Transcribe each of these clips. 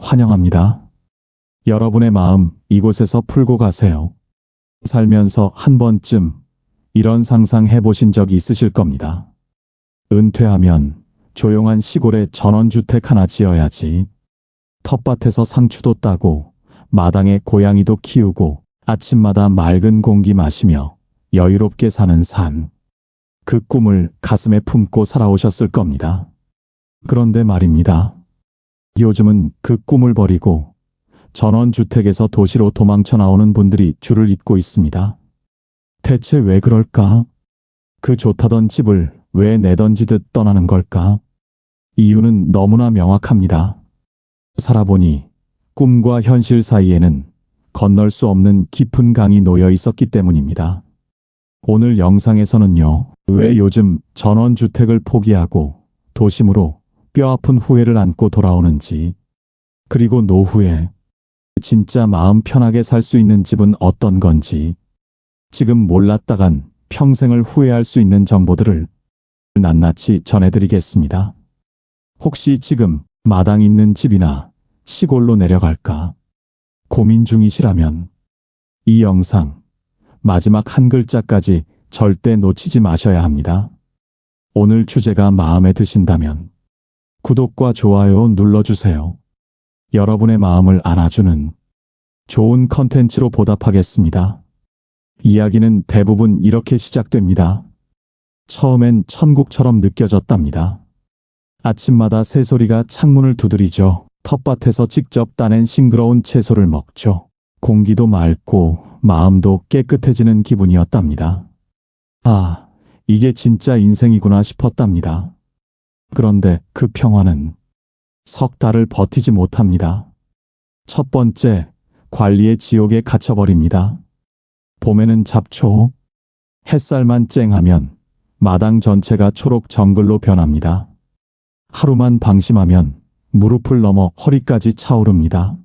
환영합니다. 여러분의 마음 이곳에서 풀고 가세요. 살면서 한 번쯤 이런 상상 해보신 적 있으실 겁니다. 은퇴하면 조용한 시골에 전원주택 하나 지어야지. 텃밭에서 상추도 따고 마당에 고양이도 키우고 아침마다 맑은 공기 마시며 여유롭게 사는 삶. 그 꿈을 가슴에 품고 살아오셨을 겁니다. 그런데 말입니다. 요즘은 그 꿈을 버리고 전원주택에서 도시로 도망쳐 나오는 분들이 줄을 잇고 있습니다. 대체 왜 그럴까? 그 좋다던 집을 왜 내던지듯 떠나는 걸까? 이유는 너무나 명확합니다. 살아보니 꿈과 현실 사이에는 건널 수 없는 깊은 강이 놓여 있었기 때문입니다. 오늘 영상에서는요, 왜 요즘 전원주택을 포기하고 도심으로 뼈아픈 후회를 안고 돌아오는지, 그리고 노후에 진짜 마음 편하게 살 수 있는 집은 어떤 건지, 지금 몰랐다간 평생을 후회할 수 있는 정보들을 낱낱이 전해드리겠습니다. 혹시 지금 마당 있는 집이나 시골로 내려갈까 고민 중이시라면 이 영상 마지막 한 글자까지 절대 놓치지 마셔야 합니다. 오늘 주제가 마음에 드신다면 구독과 좋아요 눌러주세요. 여러분의 마음을 안아주는 좋은 컨텐츠로 보답하겠습니다. 이야기는 대부분 이렇게 시작됩니다. 처음엔 천국처럼 느껴졌답니다. 아침마다 새소리가 창문을 두드리죠. 텃밭에서 직접 따낸 싱그러운 채소를 먹죠. 공기도 맑고 마음도 깨끗해지는 기분이었답니다. 아, 이게 진짜 인생이구나 싶었답니다. 그런데 그 평화는 석 달을 버티지 못합니다. 첫 번째, 관리의 지옥에 갇혀버립니다. 봄에는 잡초, 햇살만 쨍하면 마당 전체가 초록 정글로 변합니다. 하루만 방심하면 무릎을 넘어 허리까지 차오릅니다.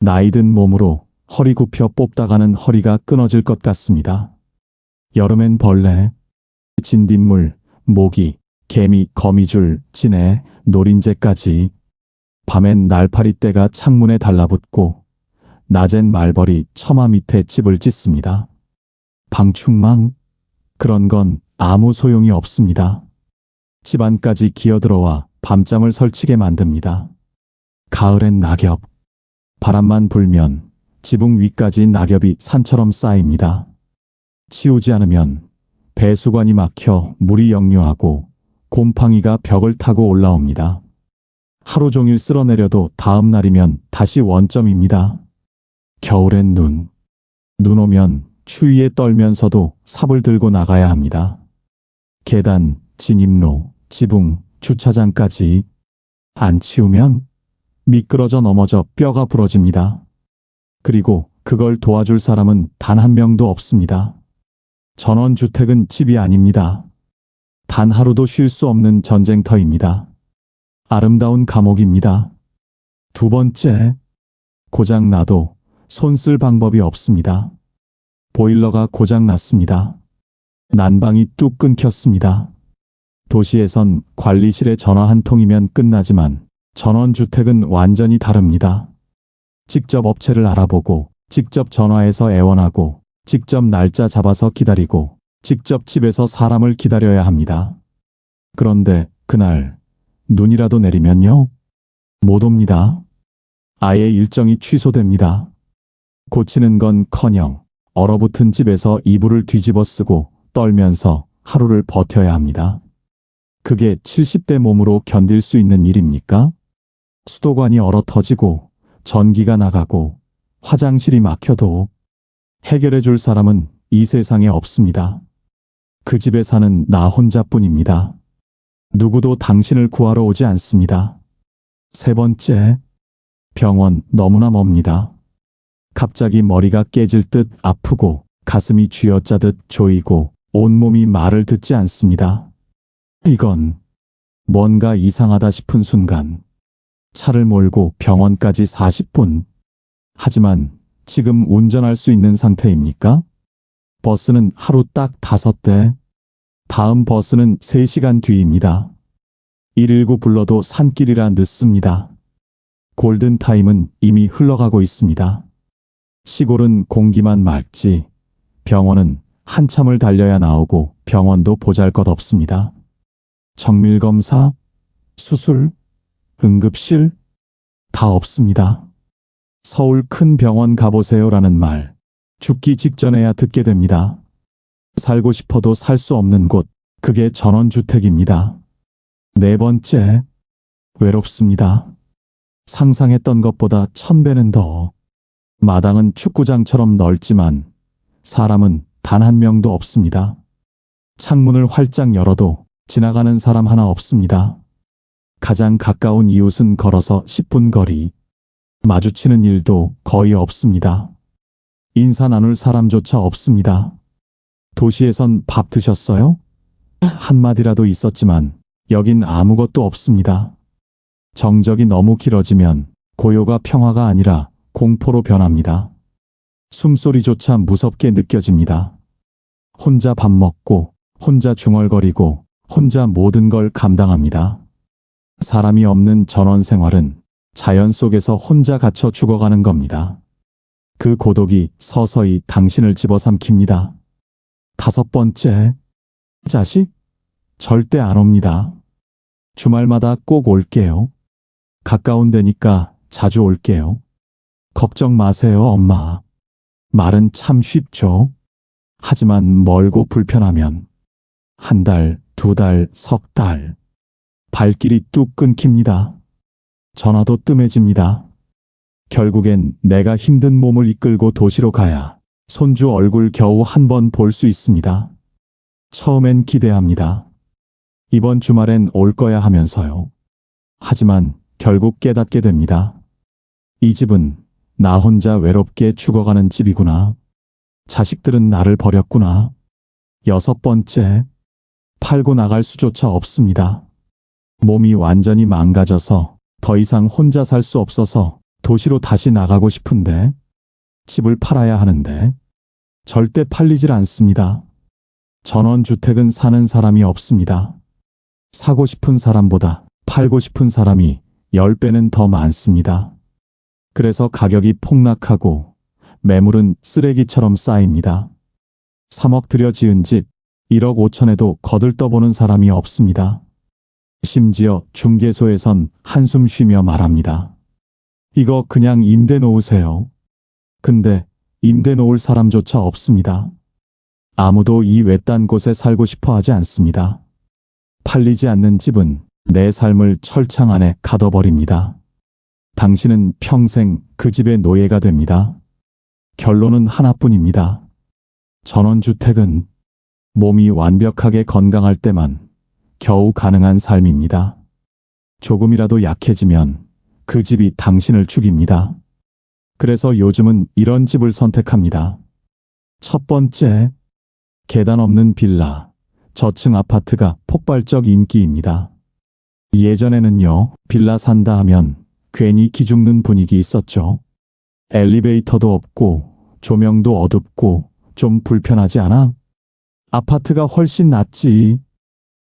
나이든 몸으로 허리 굽혀 뽑다가는 허리가 끊어질 것 같습니다. 여름엔 벌레, 진딧물, 모기, 개미, 거미줄, 진해, 노린재까지. 밤엔 날파리떼가 창문에 달라붙고 낮엔 말벌이 처마 밑에 집을 짓습니다. 방충망? 그런 건 아무 소용이 없습니다. 집안까지 기어들어와 밤잠을 설치게 만듭니다. 가을엔 낙엽. 바람만 불면 지붕 위까지 낙엽이 산처럼 쌓입니다. 치우지 않으면 배수관이 막혀 물이 역류하고 곰팡이가 벽을 타고 올라옵니다. 하루 종일 쓸어내려도 다음 날이면 다시 원점입니다. 겨울엔 눈. 눈 오면 추위에 떨면서도 삽을 들고 나가야 합니다. 계단, 진입로, 지붕, 주차장까지 안 치우면 미끄러져 넘어져 뼈가 부러집니다. 그리고 그걸 도와줄 사람은 단 한 명도 없습니다. 전원주택은 집이 아닙니다. 단 하루도 쉴 수 없는 전쟁터입니다. 아름다운 감옥입니다. 두 번째, 고장나도 손 쓸 방법이 없습니다. 보일러가 고장났습니다. 난방이 뚝 끊겼습니다. 도시에선 관리실에 전화 한 통이면 끝나지만 전원주택은 완전히 다릅니다. 직접 업체를 알아보고, 직접 전화해서 애원하고, 직접 날짜 잡아서 기다리고, 직접 집에서 사람을 기다려야 합니다. 그런데 그날 눈이라도 내리면요? 못 옵니다. 아예 일정이 취소됩니다. 고치는 건커녕 얼어붙은 집에서 이불을 뒤집어 쓰고 떨면서 하루를 버텨야 합니다. 그게 70대 몸으로 견딜 수 있는 일입니까? 수도관이 얼어 터지고 전기가 나가고 화장실이 막혀도 해결해 줄 사람은 이 세상에 없습니다. 그 집에 사는 나 혼자뿐입니다. 누구도 당신을 구하러 오지 않습니다. 세 번째, 병원 너무나 멉니다. 갑자기 머리가 깨질 듯 아프고 가슴이 쥐어짜듯 조이고 온몸이 말을 듣지 않습니다. 이건 뭔가 이상하다 싶은 순간 차를 몰고 병원까지 40분. 하지만 지금 운전할 수 있는 상태입니까? 버스는 하루 딱 5대. 다음 버스는 3시간 뒤입니다. 119 불러도 산길이라 늦습니다. 골든타임은 이미 흘러가고 있습니다. 시골은 공기만 맑지 병원은 한참을 달려야 나오고 병원도 보잘것없습니다. 정밀검사, 수술, 응급실 다 없습니다. 서울 큰 병원 가보세요라는 말 죽기 직전에야 듣게 됩니다. 살고 싶어도 살 수 없는 곳, 그게 전원주택입니다. 네 번째, 외롭습니다. 상상했던 것보다 1000배는 더. 마당은 축구장처럼 넓지만 사람은 단 한 명도 없습니다. 창문을 활짝 열어도 지나가는 사람 하나 없습니다. 가장 가까운 이웃은 걸어서 10분 거리. 마주치는 일도 거의 없습니다. 인사 나눌 사람조차 없습니다. 도시에선 밥 드셨어요? 한마디라도 있었지만 여긴 아무것도 없습니다. 정적이 너무 길어지면 고요가 평화가 아니라 공포로 변합니다. 숨소리조차 무섭게 느껴집니다. 혼자 밥 먹고, 혼자 중얼거리고, 혼자 모든 걸 감당합니다. 사람이 없는 전원 생활은 자연 속에서 혼자 갇혀 죽어가는 겁니다. 그 고독이 서서히 당신을 집어삼킵니다. 5번째, 자식? 절대 안 옵니다. 주말마다 꼭 올게요. 가까운 데니까 자주 올게요. 걱정 마세요, 엄마. 말은 참 쉽죠. 하지만 멀고 불편하면 1달, 2달, 석 달. 발길이 뚝 끊깁니다. 전화도 뜸해집니다. 결국엔 내가 힘든 몸을 이끌고 도시로 가야 손주 얼굴 겨우 한 번 볼 수 있습니다. 처음엔 기대합니다. 이번 주말엔 올 거야 하면서요. 하지만 결국 깨닫게 됩니다. 이 집은 나 혼자 외롭게 죽어가는 집이구나. 자식들은 나를 버렸구나. 6번째, 팔고 나갈 수조차 없습니다. 몸이 완전히 망가져서 더 이상 혼자 살 수 없어서 도시로 다시 나가고 싶은데 집을 팔아야 하는데 절대 팔리질 않습니다. 전원주택은 사는 사람이 없습니다. 사고 싶은 사람보다 팔고 싶은 사람이 10배는 더 많습니다. 그래서 가격이 폭락하고 매물은 쓰레기처럼 쌓입니다. 3억 들여 지은 집 1억 5천에도 거들떠보는 사람이 없습니다. 심지어 중개소에선 한숨 쉬며 말합니다. 이거 그냥 임대 놓으세요. 근데 임대 놓을 사람조차 없습니다. 아무도 이 외딴 곳에 살고 싶어 하지 않습니다. 팔리지 않는 집은 내 삶을 철창 안에 가둬버립니다. 당신은 평생 그 집의 노예가 됩니다. 결론은 하나뿐입니다. 전원주택은 몸이 완벽하게 건강할 때만 겨우 가능한 삶입니다. 조금이라도 약해지면 그 집이 당신을 죽입니다. 그래서 요즘은 이런 집을 선택합니다. 첫 번째, 계단 없는 빌라, 저층 아파트가 폭발적 인기입니다. 예전에는요, 빌라 산다 하면 괜히 기죽는 분위기 있었죠. 엘리베이터도 없고 조명도 어둡고 좀 불편하지 않아? 아파트가 훨씬 낫지.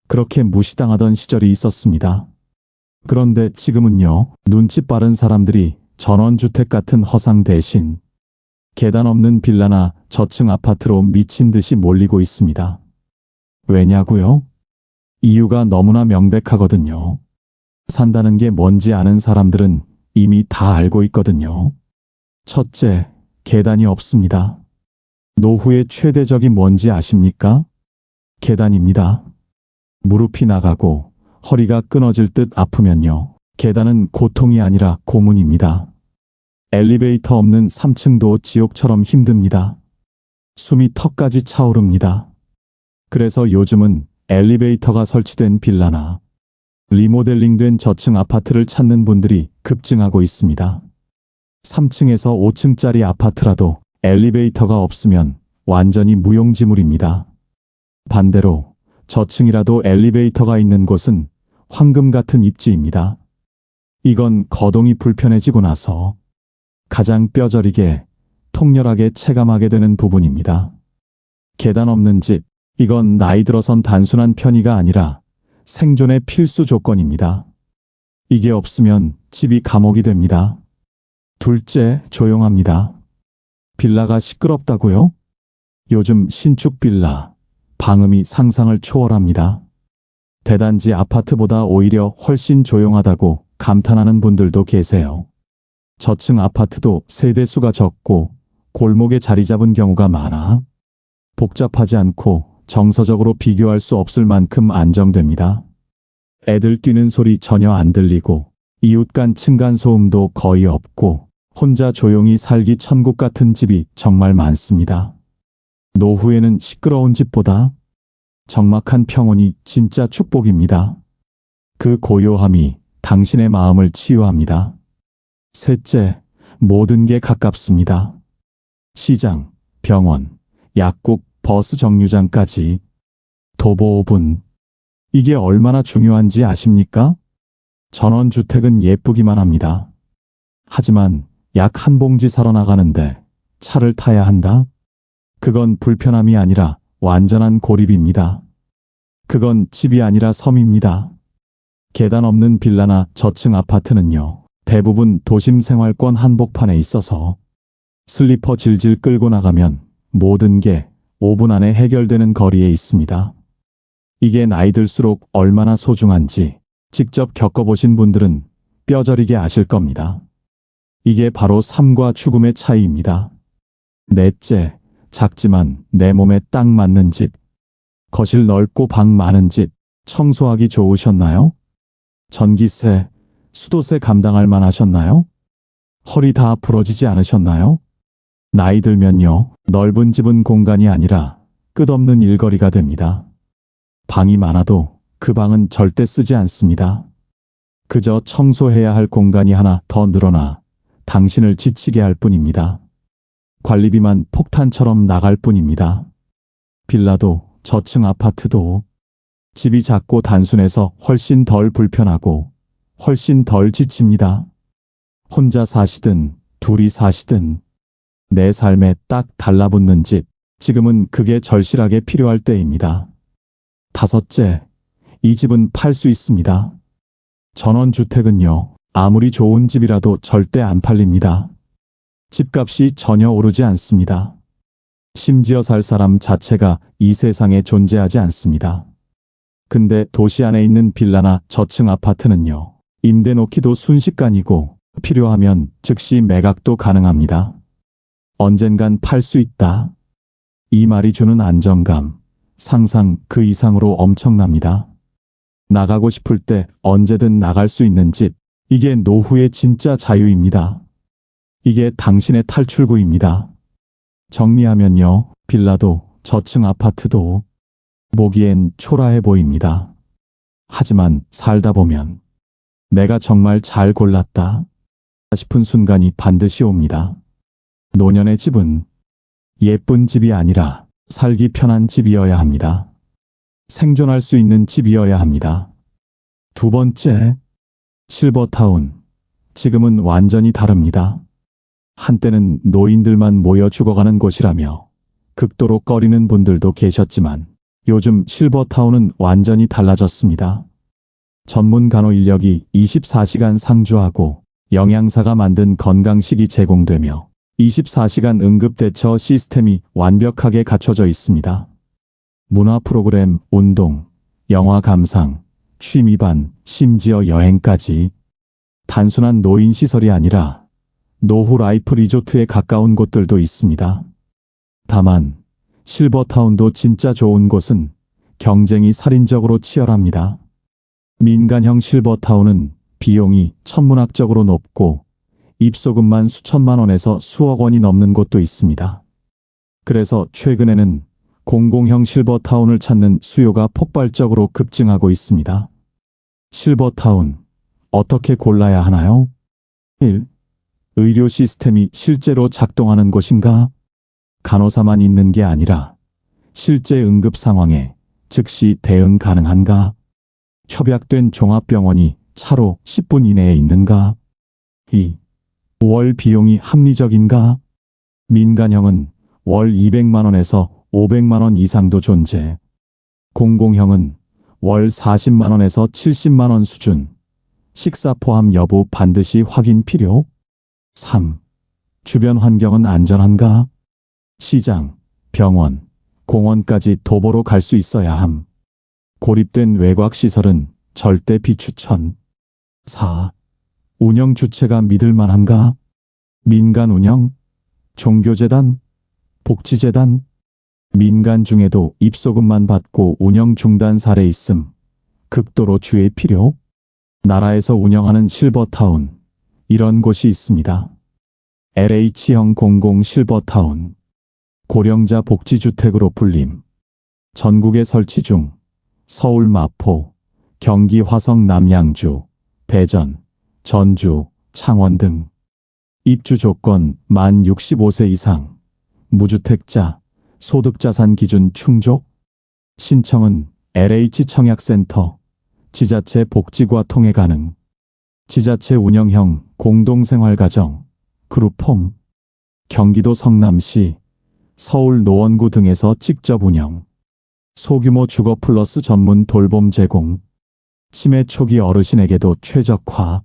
그렇게 무시당하던 시절이 있었습니다. 그런데 지금은요, 눈치 빠른 사람들이 전원주택 같은 허상 대신 계단 없는 빌라나 저층 아파트로 미친 듯이 몰리고 있습니다. 왜냐고요? 이유가 너무나 명백하거든요. 산다는 게 뭔지 아는 사람들은 이미 다 알고 있거든요. 첫째, 계단이 없습니다. 노후의 최대적이 뭔지 아십니까? 계단입니다. 무릎이 나가고 허리가 끊어질 듯 아프면요. 계단은 고통이 아니라 고문입니다. 엘리베이터 없는 3층도 지옥처럼 힘듭니다. 숨이 턱까지 차오릅니다. 그래서 요즘은 엘리베이터가 설치된 빌라나 리모델링된 저층 아파트를 찾는 분들이 급증하고 있습니다. 3층에서 5층짜리 아파트라도 엘리베이터가 없으면 완전히 무용지물입니다. 반대로 저층이라도 엘리베이터가 있는 곳은 황금 같은 입지입니다. 이건 거동이 불편해지고 나서 가장 뼈저리게 통렬하게 체감하게 되는 부분입니다. 계단 없는 집, 이건 나이 들어선 단순한 편의가 아니라 생존의 필수 조건입니다. 이게 없으면 집이 감옥이 됩니다. 둘째, 조용합니다. 빌라가 시끄럽다고요? 요즘 신축 빌라, 방음이 상상을 초월합니다. 대단지 아파트보다 오히려 훨씬 조용하다고 감탄하는 분들도 계세요. 저층 아파트도 세대수가 적고 골목에 자리 잡은 경우가 많아 복잡하지 않고 정서적으로 비교할 수 없을 만큼 안정됩니다. 애들 뛰는 소리 전혀 안 들리고 이웃 간 층간소음도 거의 없고 혼자 조용히 살기 천국 같은 집이 정말 많습니다. 노후에는 시끄러운 집보다 적막한 평온이 진짜 축복입니다. 그 고요함이 당신의 마음을 치유합니다. 셋째, 모든 게 가깝습니다. 시장, 병원, 약국, 버스 정류장까지 도보 5분. 이게 얼마나 중요한지 아십니까? 전원주택은 예쁘기만 합니다. 하지만 약 한 봉지 사러 나가는데 차를 타야 한다? 그건 불편함이 아니라 완전한 고립입니다. 그건 집이 아니라 섬입니다. 계단 없는 빌라나 저층 아파트는요, 대부분 도심 생활권 한복판에 있어서 슬리퍼 질질 끌고 나가면 모든 게 5분 안에 해결되는 거리에 있습니다. 이게 나이 들수록 얼마나 소중한지 직접 겪어보신 분들은 뼈저리게 아실 겁니다. 이게 바로 삶과 죽음의 차이입니다. 넷째, 작지만 내 몸에 딱 맞는 집. 거실 넓고 방 많은 집, 청소하기 좋으셨나요? 전기세, 수도세 감당할 만 하셨나요? 허리 다 부러지지 않으셨나요? 나이 들면요, 넓은 집은 공간이 아니라 끝없는 일거리가 됩니다. 방이 많아도 그 방은 절대 쓰지 않습니다. 그저 청소해야 할 공간이 하나 더 늘어나 당신을 지치게 할 뿐입니다. 관리비만 폭탄처럼 나갈 뿐입니다. 빌라도 저층 아파트도 집이 작고 단순해서 훨씬 덜 불편하고 훨씬 덜 지칩니다. 혼자 사시든 둘이 사시든 내 삶에 딱 달라붙는 집, 지금은 그게 절실하게 필요할 때입니다. 다섯째, 이 집은 팔 수 있습니다. 전원주택은요, 아무리 좋은 집이라도 절대 안 팔립니다. 집값이 전혀 오르지 않습니다. 심지어 살 사람 자체가 이 세상에 존재하지 않습니다. 근데 도시 안에 있는 빌라나 저층 아파트는요, 임대 놓기도 순식간이고 필요하면 즉시 매각도 가능합니다. 언젠간 팔 수 있다. 이 말이 주는 안정감, 상상 그 이상으로 엄청납니다. 나가고 싶을 때 언제든 나갈 수 있는 집, 이게 노후의 진짜 자유입니다. 이게 당신의 탈출구입니다. 정리하면요, 빌라도 저층 아파트도 보기엔 초라해 보입니다. 하지만 살다 보면 내가 정말 잘 골랐다 싶은 순간이 반드시 옵니다. 노년의 집은 예쁜 집이 아니라 살기 편한 집이어야 합니다. 생존할 수 있는 집이어야 합니다. 두 번째, 실버타운. 지금은 완전히 다릅니다. 한때는 노인들만 모여 죽어가는 곳이라며 극도로 꺼리는 분들도 계셨지만 요즘 실버타운은 완전히 달라졌습니다. 전문 간호 인력이 24시간 상주하고 영양사가 만든 건강식이 제공되며 24시간 응급대처 시스템이 완벽하게 갖춰져 있습니다. 문화 프로그램, 운동, 영화 감상, 취미반, 심지어 여행까지 단순한 노인 시설이 아니라 노후 라이프 리조트에 가까운 곳들도 있습니다. 다만 실버타운도 진짜 좋은 곳은 경쟁이 살인적으로 치열합니다. 민간형 실버타운은 비용이 천문학적으로 높고 입소금만 수천만 원에서 수억 원이 넘는 곳도 있습니다. 그래서 최근에는 공공형 실버타운을 찾는 수요가 폭발적으로 급증하고 있습니다. 실버타운, 어떻게 골라야 하나요? 1. 의료 시스템이 실제로 작동하는 곳인가? 간호사만 있는 게 아니라 실제 응급 상황에 즉시 대응 가능한가? 협약된 종합병원이 차로 10분 이내에 있는가? 2. 월 비용이 합리적인가? 민간형은 월 200만 원에서 500만 원 이상도 존재. 공공형은 월 40만 원에서 70만 원 수준. 식사 포함 여부 반드시 확인 필요. 3. 주변 환경은 안전한가? 시장, 병원, 공원까지 도보로 갈 수 있어야 함. 고립된 외곽시설은 절대 비추천. 4. 운영 주체가 믿을 만한가? 민간 운영, 종교재단, 복지재단, 민간 중에도 입소금만 받고 운영 중단 사례 있음. 극도로 주의 필요. 나라에서 운영하는 실버타운, 이런 곳이 있습니다. LH형 공공 실버타운, 고령자 복지주택으로 불림. 전국에 설치 중, 서울 마포, 경기 화성 남양주, 대전, 전주, 창원 등. 입주 조건 만 65세 이상, 무주택자, 소득자산 기준 충족. 신청은 LH청약센터, 지자체 복지과 통해 가능. 지자체 운영형 공동생활가정, 그룹홈, 경기도 성남시, 서울 노원구 등에서 직접 운영. 소규모 주거 플러스 전문 돌봄 제공. 치매 초기 어르신에게도 최적화.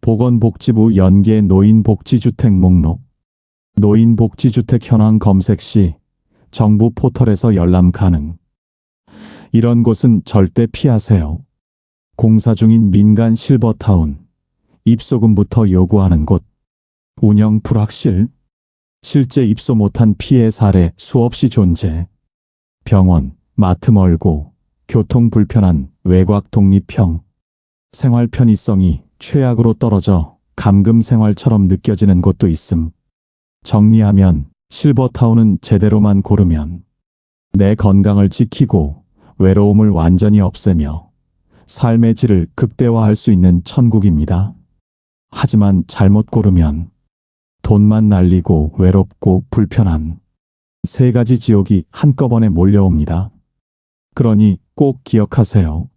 보건복지부 연계 노인복지주택 목록. 노인복지주택 현황 검색 시 정부 포털에서 열람 가능. 이런 곳은 절대 피하세요. 공사 중인 민간 실버타운, 입소금부터 요구하는 곳, 운영 불확실, 실제 입소 못한 피해 사례 수없이 존재. 병원, 마트 멀고, 교통 불편한 외곽 독립형, 생활 편의성이 최악으로 떨어져 감금 생활처럼 느껴지는 곳도 있음. 정리하면 실버타운은 제대로만 고르면 내 건강을 지키고 외로움을 완전히 없애며 삶의 질을 극대화할 수 있는 천국입니다. 하지만 잘못 고르면 돈만 날리고 외롭고 불편한 세 가지 지옥이 한꺼번에 몰려옵니다. 그러니 꼭 기억하세요.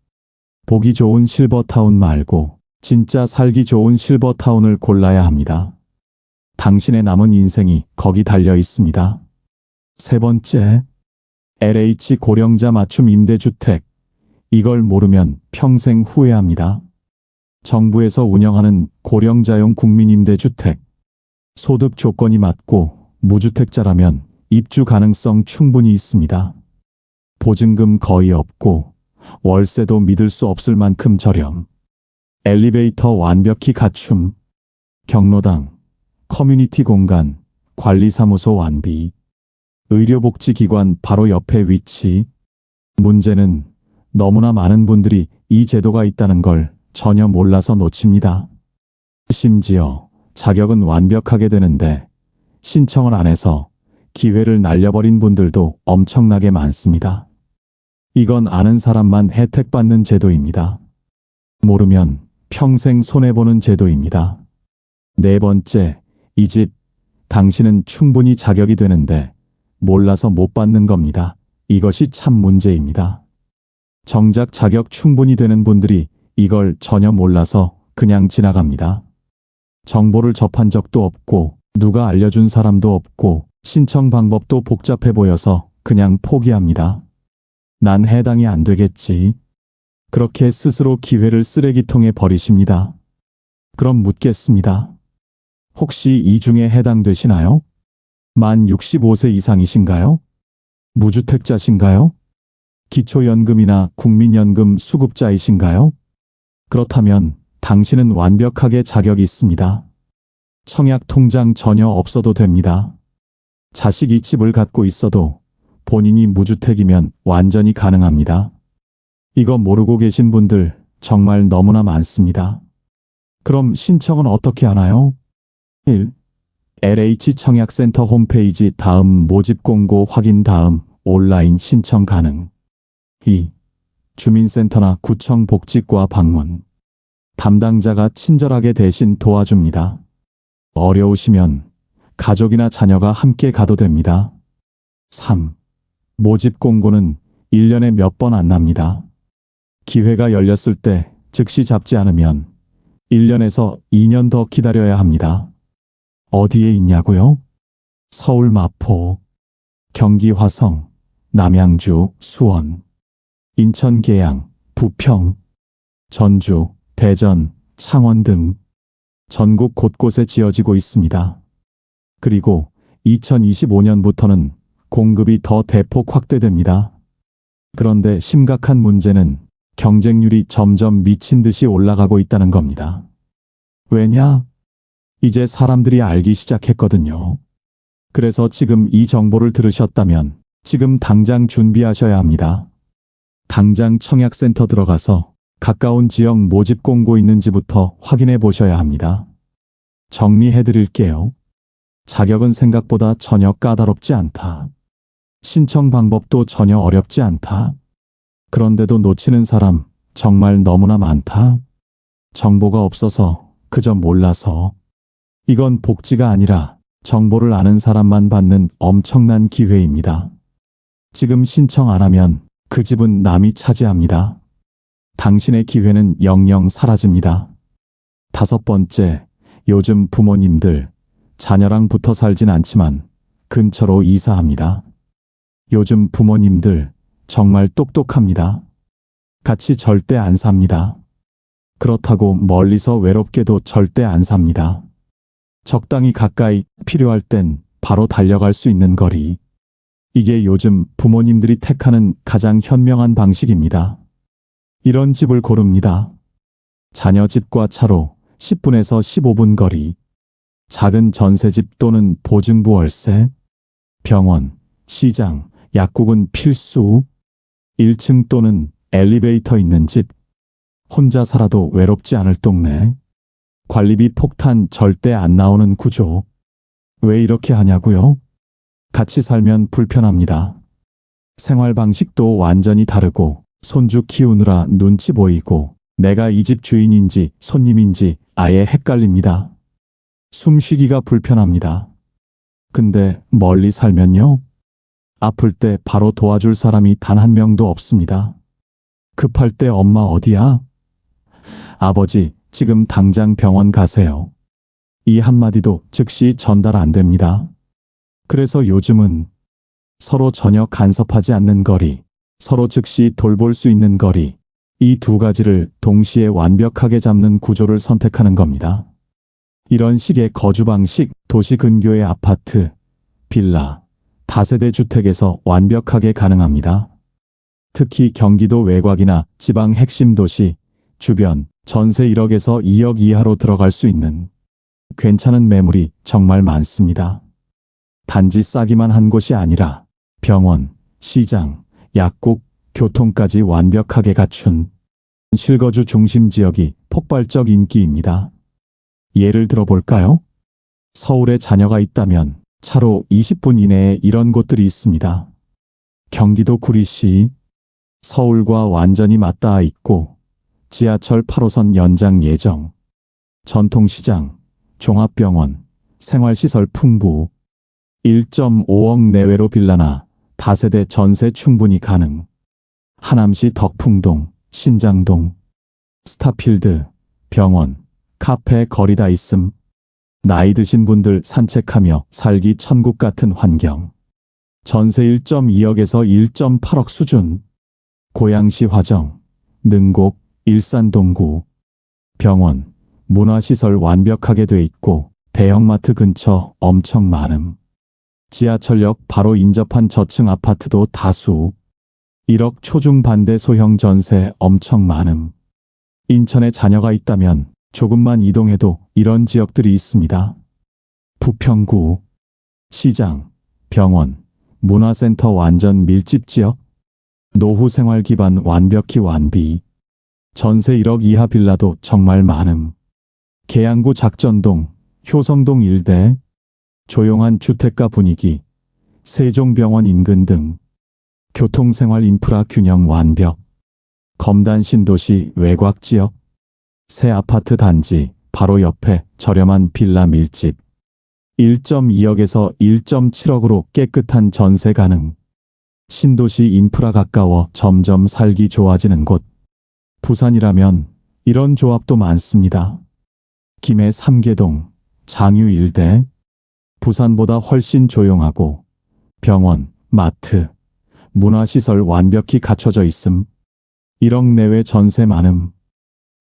보기 좋은 실버타운 말고 진짜 살기 좋은 실버타운을 골라야 합니다. 당신의 남은 인생이 거기 달려 있습니다. 세 번째, LH 고령자 맞춤 임대주택. 이걸 모르면 평생 후회합니다. 정부에서 운영하는 고령자용 국민임대주택. 소득 조건이 맞고 무주택자라면 입주 가능성 충분히 있습니다. 보증금 거의 없고 월세도 믿을 수 없을 만큼 저렴. 엘리베이터 완벽히 갖춤. 경로당, 커뮤니티 공간, 관리사무소 완비. 의료복지기관 바로 옆에 위치. 문제는 너무나 많은 분들이 이 제도가 있다는 걸 전혀 몰라서 놓칩니다. 심지어 자격은 완벽하게 되는데 신청을 안 해서 기회를 날려버린 분들도 엄청나게 많습니다. 이건 아는 사람만 혜택받는 제도입니다. 모르면 평생 손해보는 제도입니다. 네 번째, 이 집, 당신은 충분히 자격이 되는데 몰라서 못 받는 겁니다. 이것이 참 문제입니다. 정작 자격 충분히 되는 분들이 이걸 전혀 몰라서 그냥 지나갑니다. 정보를 접한 적도 없고 누가 알려준 사람도 없고 신청 방법도 복잡해 보여서 그냥 포기합니다. 난 해당이 안 되겠지. 그렇게 스스로 기회를 쓰레기통에 버리십니다. 그럼 묻겠습니다. 혹시 이 중에 해당되시나요? 만 65세 이상이신가요? 무주택자신가요? 기초연금이나 국민연금 수급자이신가요? 그렇다면 당신은 완벽하게 자격이 있습니다. 청약통장 전혀 없어도 됩니다. 자식이 집을 갖고 있어도 본인이 무주택이면 완전히 가능합니다. 이거 모르고 계신 분들 정말 너무나 많습니다. 그럼 신청은 어떻게 하나요? 1. LH청약센터 홈페이지 다음 모집 공고 확인 다음 온라인 신청 가능. 2. 주민센터나 구청 복지과 방문. 담당자가 친절하게 대신 도와줍니다. 어려우시면 가족이나 자녀가 함께 가도 됩니다. 3. 모집 공고는 1년에 몇 번 안 납니다. 기회가 열렸을 때 즉시 잡지 않으면 1년에서 2년 더 기다려야 합니다. 어디에 있냐고요? 서울 마포, 경기 화성, 남양주, 수원, 인천 계양, 부평, 전주, 대전, 창원 등 전국 곳곳에 지어지고 있습니다. 그리고 2025년부터는 공급이 더 대폭 확대됩니다. 그런데 심각한 문제는 경쟁률이 점점 미친 듯이 올라가고 있다는 겁니다. 왜냐? 이제 사람들이 알기 시작했거든요. 그래서 지금 이 정보를 들으셨다면 지금 당장 준비하셔야 합니다. 당장 청약센터 들어가서 가까운 지역 모집 공고 있는지부터 확인해 보셔야 합니다. 정리해 드릴게요. 자격은 생각보다 전혀 까다롭지 않다. 신청 방법도 전혀 어렵지 않다. 그런데도 놓치는 사람 정말 너무나 많다. 정보가 없어서 그저 몰라서. 이건 복지가 아니라 정보를 아는 사람만 받는 엄청난 기회입니다. 지금 신청 안 하면 그 집은 남이 차지합니다. 당신의 기회는 영영 사라집니다. 5번째, 요즘 부모님들 자녀랑 붙어 살진 않지만 근처로 이사합니다. 요즘 부모님들 정말 똑똑합니다. 같이 절대 안 삽니다. 그렇다고 멀리서 외롭게도 절대 안 삽니다. 적당히 가까이, 필요할 땐 바로 달려갈 수 있는 거리. 이게 요즘 부모님들이 택하는 가장 현명한 방식입니다. 이런 집을 고릅니다. 자녀 집과 차로 10분에서 15분 거리. 작은 전세집 또는 보증부 월세. 병원, 시장, 약국은 필수. 1층 또는 엘리베이터 있는 집. 혼자 살아도 외롭지 않을 동네. 관리비 폭탄 절대 안 나오는 구조. 왜 이렇게 하냐고요? 같이 살면 불편합니다. 생활 방식도 완전히 다르고 손주 키우느라 눈치 보이고 내가 이 집 주인인지 손님인지 아예 헷갈립니다. 숨쉬기가 불편합니다. 근데 멀리 살면요? 아플 때 바로 도와줄 사람이 단 한 명도 없습니다. 급할 때 엄마 어디야? 아버지, 지금 당장 병원 가세요. 이 한마디도 즉시 전달 안 됩니다. 그래서 요즘은 서로 전혀 간섭하지 않는 거리, 서로 즉시 돌볼 수 있는 거리, 이 두 가지를 동시에 완벽하게 잡는 구조를 선택하는 겁니다. 이런 식의 거주 방식, 도시 근교의 아파트, 빌라, 다세대 주택에서 완벽하게 가능합니다. 특히 경기도 외곽이나 지방 핵심 도시, 주변, 전세 1억에서 2억 이하로 들어갈 수 있는 괜찮은 매물이 정말 많습니다. 단지 싸기만 한 곳이 아니라 병원, 시장, 약국, 교통까지 완벽하게 갖춘 실거주 중심 지역이 폭발적 인기입니다. 예를 들어볼까요? 서울에 자녀가 있다면 차로 20분 이내에 이런 곳들이 있습니다. 경기도 구리시, 서울과 완전히 맞닿아 있고 지하철 8호선 연장 예정, 전통시장, 종합병원, 생활시설 풍부, 1.5억 내외로 빌라나 다세대 전세 충분히 가능. 하남시 덕풍동, 신장동, 스타필드, 병원, 카페 거리 다 있음. 나이 드신 분들 산책하며 살기 천국 같은 환경. 전세 1.2억에서 1.8억 수준. 고양시 화정, 능곡, 일산 동구. 병원, 문화시설 완벽하게 돼 있고 대형마트 근처 엄청 많음. 지하철역 바로 인접한 저층 아파트도 다수. 1억 초중반대 소형 전세 엄청 많음. 인천에 자녀가 있다면 조금만 이동해도 이런 지역들이 있습니다. 부평구, 시장, 병원, 문화센터 완전 밀집 지역. 노후 생활 기반 완벽히 완비. 전세 1억 이하 빌라도 정말 많음. 계양구 작전동, 효성동 일대. 조용한 주택가 분위기. 세종병원 인근 등. 교통생활 인프라 균형 완벽. 검단 신도시 외곽 지역. 새 아파트 단지 바로 옆에 저렴한 빌라 밀집. 1.2억에서 1.7억으로 깨끗한 전세 가능. 신도시 인프라 가까워 점점 살기 좋아지는 곳. 부산이라면 이런 조합도 많습니다. 김해 삼계동, 장유 일대. 부산보다 훨씬 조용하고 병원, 마트, 문화시설 완벽히 갖춰져 있음. 1억 내외 전세 많음.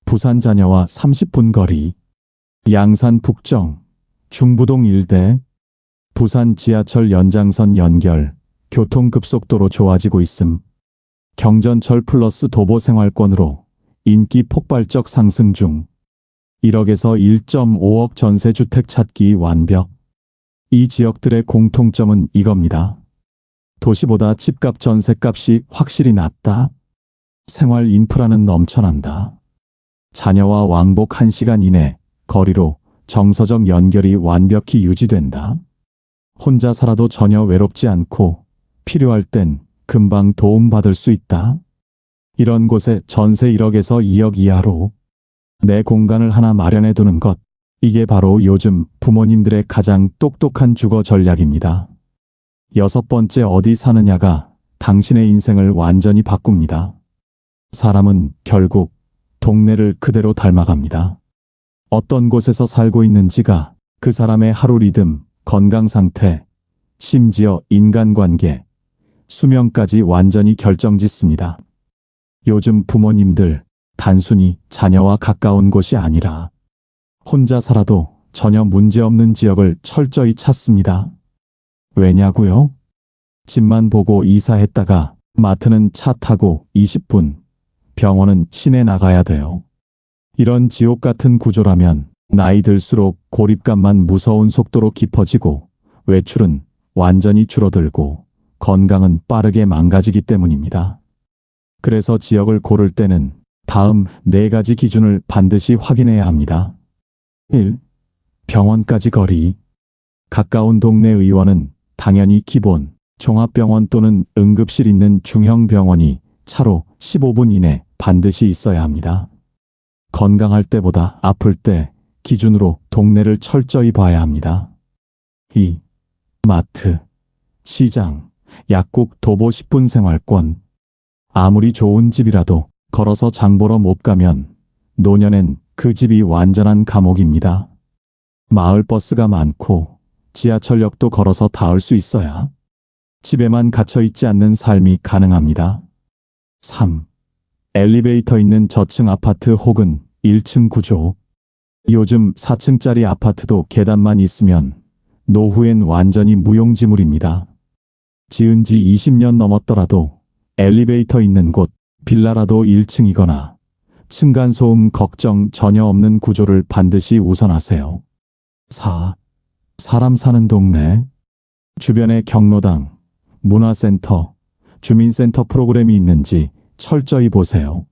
부산 자녀와 30분 거리. 양산 북정, 중부동 일대. 부산 지하철 연장선 연결, 교통급속도로 좋아지고 있음. 경전철 플러스 도보 생활권으로 인기 폭발적 상승 중. 1억에서 1.5억 전세주택 찾기 완벽. 이 지역들의 공통점은 이겁니다. 도시보다 집값 전세값이 확실히 낮다. 생활 인프라는 넘쳐난다. 자녀와 왕복 1시간 이내 거리로 정서적 연결이 완벽히 유지된다. 혼자 살아도 전혀 외롭지 않고 필요할 땐 금방 도움받을 수 있다. 이런 곳에 전세 1억에서 2억 이하로 내 공간을 하나 마련해 두는 것. 이게 바로 요즘 부모님들의 가장 똑똑한 주거 전략입니다. 6번째, 어디 사느냐가 당신의 인생을 완전히 바꿉니다. 사람은 결국 동네를 그대로 닮아갑니다. 어떤 곳에서 살고 있는지가 그 사람의 하루 리듬, 건강 상태, 심지어 인간관계, 수명까지 완전히 결정짓습니다. 요즘 부모님들 단순히 자녀와 가까운 곳이 아니라 혼자 살아도 전혀 문제없는 지역을 철저히 찾습니다. 왜냐고요? 집만 보고 이사했다가 마트는 차 타고 20분, 병원은 시내 나가야 돼요. 이런 지옥 같은 구조라면 나이 들수록 고립감만 무서운 속도로 깊어지고 외출은 완전히 줄어들고 건강은 빠르게 망가지기 때문입니다. 그래서 지역을 고를 때는 다음 4가지 기준을 반드시 확인해야 합니다. 1. 병원까지 거리. 가까운 동네 의원은 당연히 기본, 종합병원 또는 응급실 있는 중형 병원이 차로 15분 이내 반드시 있어야 합니다. 건강할 때보다 아플 때 기준으로 동네를 철저히 봐야 합니다. 2. 마트, 시장, 약국 도보 10분 생활권. 아무리 좋은 집이라도 걸어서 장 보러 못 가면 노년엔 그 집이 완전한 감옥입니다. 마을버스가 많고 지하철역도 걸어서 닿을 수 있어야 집에만 갇혀 있지 않는 삶이 가능합니다. 3. 엘리베이터 있는 저층 아파트 혹은 1층 구조. 요즘 4층짜리 아파트도 계단만 있으면 노후엔 완전히 무용지물입니다. 지은 지 20년 넘었더라도 엘리베이터 있는 곳, 빌라라도 1층이거나 층간소음 걱정 전혀 없는 구조를 반드시 우선하세요. 4. 사람 사는 동네. 주변에 경로당, 문화센터, 주민센터 프로그램이 있는지 철저히 보세요.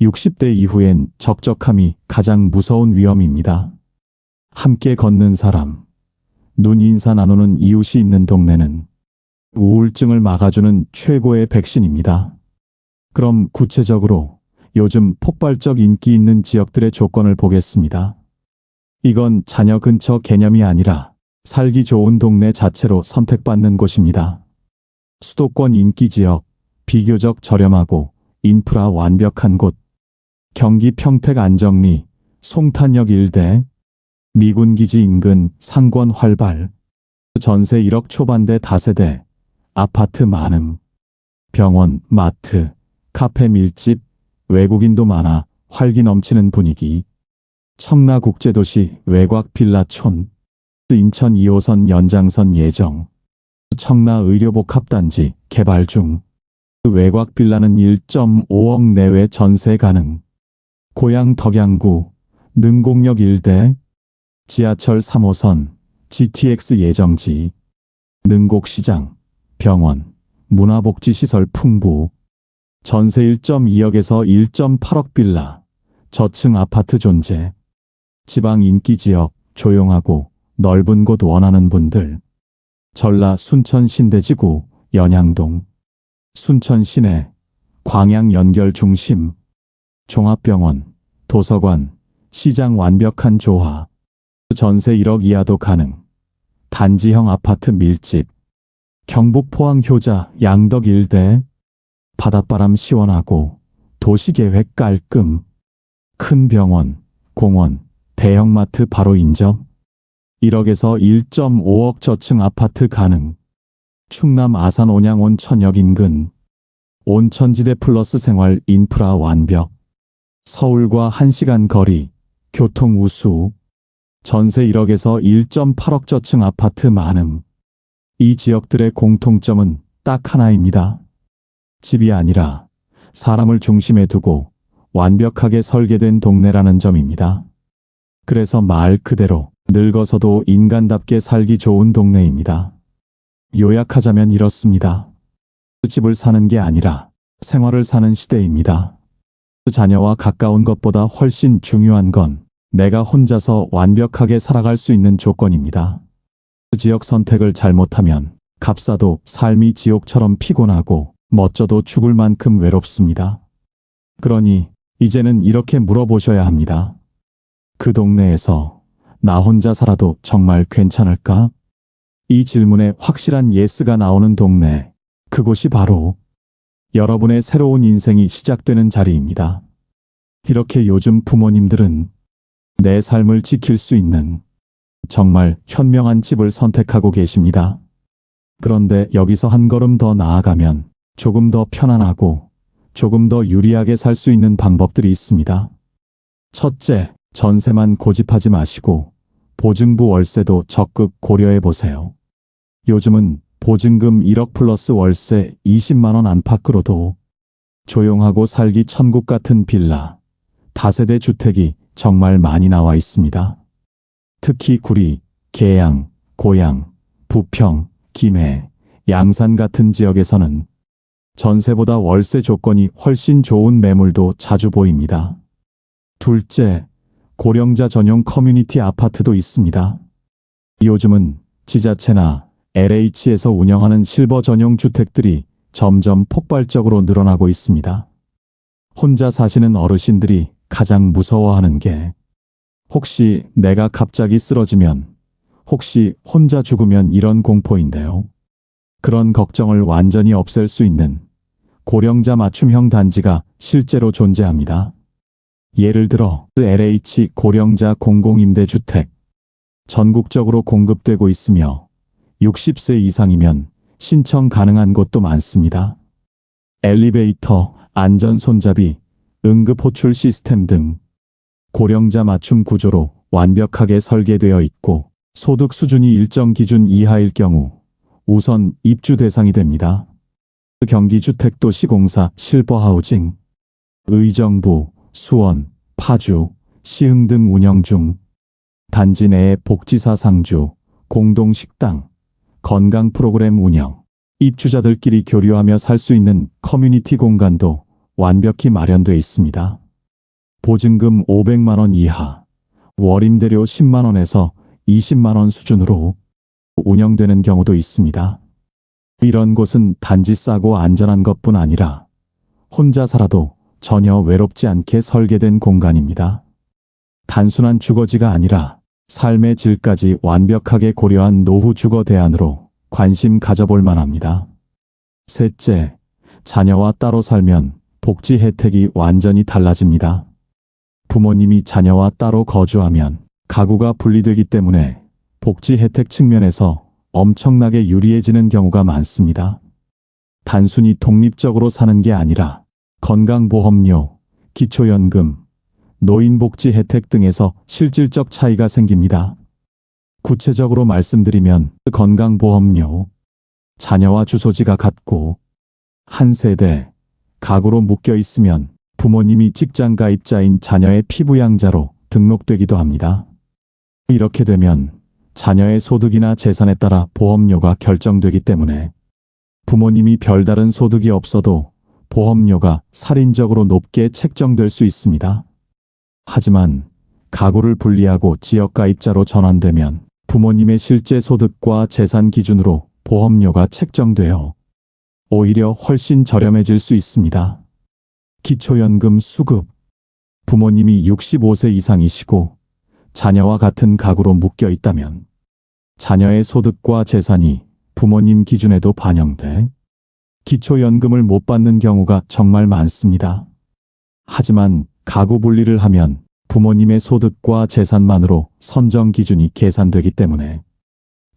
60대 이후엔 적적함이 가장 무서운 위험입니다. 함께 걷는 사람, 눈 인사 나누는 이웃이 있는 동네는 우울증을 막아주는 최고의 백신입니다. 그럼 구체적으로 요즘 폭발적 인기 있는 지역들의 조건을 보겠습니다. 이건 자녀 근처 개념이 아니라 살기 좋은 동네 자체로 선택받는 곳입니다. 수도권 인기 지역, 비교적 저렴하고 인프라 완벽한 곳. 경기 평택 안정리, 송탄역 일대. 미군기지 인근 상권 활발. 전세 1억 초반대 다세대. 아파트 많음. 병원, 마트, 카페 밀집. 외국인도 많아 활기 넘치는 분위기. 청라국제도시 외곽 빌라촌. 인천 2호선 연장선 예정. 청라의료복합단지 개발 중. 외곽 빌라는 1.5억 내외 전세 가능. 고양 덕양구, 능곡역 일대. 지하철 3호선, GTX 예정지. 능곡시장, 병원, 문화복지시설 풍부. 전세 1.2억에서 1.8억 빌라, 저층 아파트 존재. 지방 인기 지역, 조용하고 넓은 곳 원하는 분들. 전라 순천 신대지구, 연양동. 순천 시내, 광양 연결 중심. 종합병원, 도서관, 시장 완벽한 조화. 전세 1억 이하도 가능. 단지형 아파트 밀집. 경북 포항 효자 양덕 일대. 바닷바람 시원하고 도시계획 깔끔. 큰 병원, 공원, 대형마트 바로 인접. 1억에서 1.5억 저층 아파트 가능. 충남 아산 온양 온천역 인근. 온천지대 플러스 생활 인프라 완벽. 서울과 1시간 거리, 교통 우수, 전세 1억에서 1.8억 저층 아파트 많음. 이 지역들의 공통점은 딱 하나입니다. 집이 아니라 사람을 중심에 두고 완벽하게 설계된 동네라는 점입니다. 그래서 말 그대로 늙어서도 인간답게 살기 좋은 동네입니다. 요약하자면 이렇습니다. 집을 사는 게 아니라 생활을 사는 시대입니다. 자녀와 가까운 것보다 훨씬 중요한 건 내가 혼자서 완벽하게 살아갈 수 있는 조건입니다. 지역 선택을 잘못하면 값싸도 삶이 지옥처럼 피곤하고 멋져도 죽을 만큼 외롭습니다. 그러니 이제는 이렇게 물어보셔야 합니다. 그 동네에서 나 혼자 살아도 정말 괜찮을까? 이 질문에 확실한 예스가 나오는 동네, 그곳이 바로 여러분의 새로운 인생이 시작되는 자리입니다. 이렇게 요즘 부모님들은 내 삶을 지킬 수 있는 정말 현명한 집을 선택하고 계십니다. 그런데 여기서 한 걸음 더 나아가면 조금 더 편안하고 조금 더 유리하게 살 수 있는 방법들이 있습니다. 첫째, 전세만 고집하지 마시고 보증부 월세도 적극 고려해 보세요. 요즘은 보증금 1억 플러스 월세 20만 원 안팎으로도 조용하고 살기 천국 같은 빌라, 다세대 주택이 정말 많이 나와 있습니다. 특히 구리, 계양, 고양, 부평, 김해, 양산 같은 지역에서는 전세보다 월세 조건이 훨씬 좋은 매물도 자주 보입니다. 둘째, 고령자 전용 커뮤니티 아파트도 있습니다. 요즘은 지자체나 LH에서 운영하는 실버 전용 주택들이 점점 폭발적으로 늘어나고 있습니다. 혼자 사시는 어르신들이 가장 무서워하는 게 혹시 내가 갑자기 쓰러지면, 혹시 혼자 죽으면 이런 공포인데요. 그런 걱정을 완전히 없앨 수 있는 고령자 맞춤형 단지가 실제로 존재합니다. 예를 들어 LH 고령자 공공임대주택, 전국적으로 공급되고 있으며 60세 이상이면 신청 가능한 곳도 많습니다. 엘리베이터, 안전 손잡이, 응급 호출 시스템 등 고령자 맞춤 구조로 완벽하게 설계되어 있고 소득 수준이 일정 기준 이하일 경우 우선 입주 대상이 됩니다. 경기주택도시공사 실버하우징, 의정부, 수원, 파주, 시흥 등 운영 중, 단지 내에 복지사 상주, 공동식당, 건강 프로그램 운영, 입주자들끼리 교류하며 살 수 있는 커뮤니티 공간도 완벽히 마련되어 있습니다. 보증금 500만 원 이하, 월임대료 10만 원에서 20만 원 수준으로 운영되는 경우도 있습니다. 이런 곳은 단지 싸고 안전한 것뿐 아니라 혼자 살아도 전혀 외롭지 않게 설계된 공간입니다. 단순한 주거지가 아니라 삶의 질까지 완벽하게 고려한 노후 주거 대안으로 관심 가져볼 만합니다. 셋째, 자녀와 따로 살면 복지 혜택이 완전히 달라집니다. 부모님이 자녀와 따로 거주하면 가구가 분리되기 때문에 복지 혜택 측면에서 엄청나게 유리해지는 경우가 많습니다. 단순히 독립적으로 사는 게 아니라 건강보험료, 기초연금, 노인복지 혜택 등에서 실질적 차이가 생깁니다. 구체적으로 말씀드리면 건강보험료, 자녀와 주소지가 같고 한 세대, 가구로 묶여 있으면 부모님이 직장 가입자인 자녀의 피부양자로 등록되기도 합니다. 이렇게 되면 자녀의 소득이나 재산에 따라 보험료가 결정되기 때문에 부모님이 별다른 소득이 없어도 보험료가 살인적으로 높게 책정될 수 있습니다. 하지만 가구를 분리하고 지역가입자로 전환되면 부모님의 실제 소득과 재산 기준으로 보험료가 책정되어 오히려 훨씬 저렴해질 수 있습니다. 기초연금 수급, 부모님이 65세 이상이시고 자녀와 같은 가구로 묶여 있다면 자녀의 소득과 재산이 부모님 기준에도 반영돼 기초연금을 못 받는 경우가 정말 많습니다. 하지만 가구 분리를 하면 부모님의 소득과 재산만으로 선정 기준이 계산되기 때문에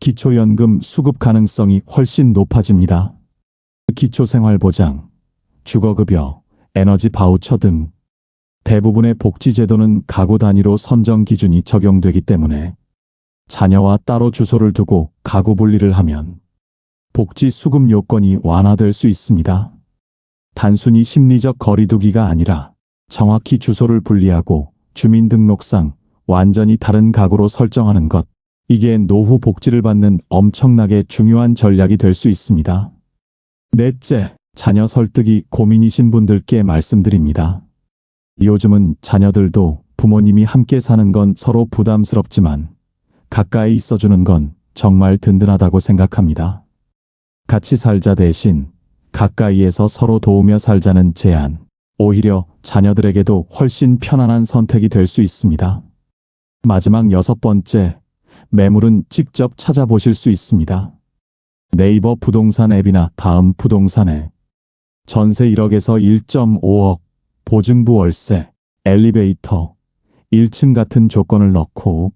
기초연금 수급 가능성이 훨씬 높아집니다. 기초생활보장, 주거급여, 에너지 바우처 등 대부분의 복지제도는 가구 단위로 선정 기준이 적용되기 때문에 자녀와 따로 주소를 두고 가구 분리를 하면 복지 수급 요건이 완화될 수 있습니다. 단순히 심리적 거리두기가 아니라 정확히 주소를 분리하고 주민등록상 완전히 다른 가구로 설정하는 것, 이게 노후 복지를 받는 엄청나게 중요한 전략이 될 수 있습니다. 넷째, 자녀 설득이 고민이신 분들께 말씀드립니다. 요즘은 자녀들도 부모님이 함께 사는 건 서로 부담스럽지만 가까이 있어주는 건 정말 든든하다고 생각합니다. 같이 살자 대신 가까이에서 서로 도우며 살자는 제안, 오히려 자녀들에게도 훨씬 편안한 선택이 될 수 있습니다. 마지막 6번째, 매물은 직접 찾아보실 수 있습니다. 네이버 부동산 앱이나 다음 부동산에 전세 1억에서 1.5억, 보증부 월세, 엘리베이터, 1층 같은 조건을 넣고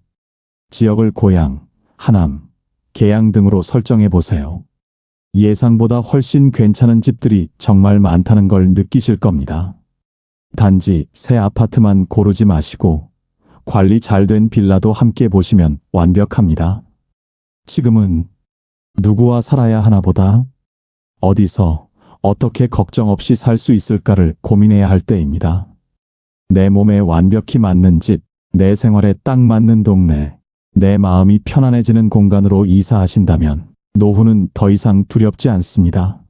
지역을 고양, 하남, 계양 등으로 설정해 보세요. 예상보다 훨씬 괜찮은 집들이 정말 많다는 걸 느끼실 겁니다. 단지 새 아파트만 고르지 마시고 관리 잘 된 빌라도 함께 보시면 완벽합니다. 지금은 누구와 살아야 하나 보다 어디서 어떻게 걱정 없이 살 수 있을까를 고민해야 할 때입니다. 내 몸에 완벽히 맞는 집, 내 생활에 딱 맞는 동네, 내 마음이 편안해지는 공간으로 이사하신다면 노후는 더 이상 두렵지 않습니다.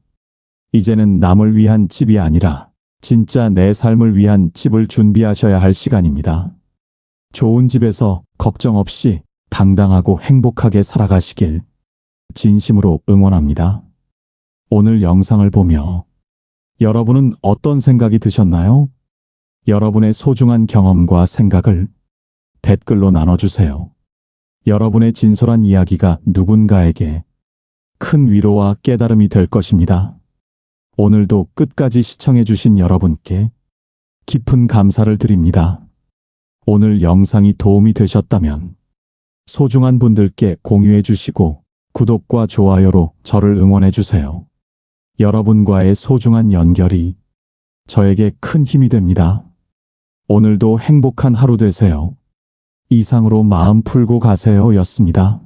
이제는 남을 위한 집이 아니라 진짜 내 삶을 위한 집을 준비하셔야 할 시간입니다. 좋은 집에서 걱정 없이 당당하고 행복하게 살아가시길 진심으로 응원합니다. 오늘 영상을 보며 여러분은 어떤 생각이 드셨나요? 여러분의 소중한 경험과 생각을 댓글로 나눠주세요. 여러분의 진솔한 이야기가 누군가에게 큰 위로와 깨달음이 될 것입니다. 오늘도 끝까지 시청해주신 여러분께 깊은 감사를 드립니다. 오늘 영상이 도움이 되셨다면 소중한 분들께 공유해 주시고 구독과 좋아요로 저를 응원해 주세요. 여러분과의 소중한 연결이 저에게 큰 힘이 됩니다. 오늘도 행복한 하루 되세요. 이상으로 마음 풀고 가세요 였습니다.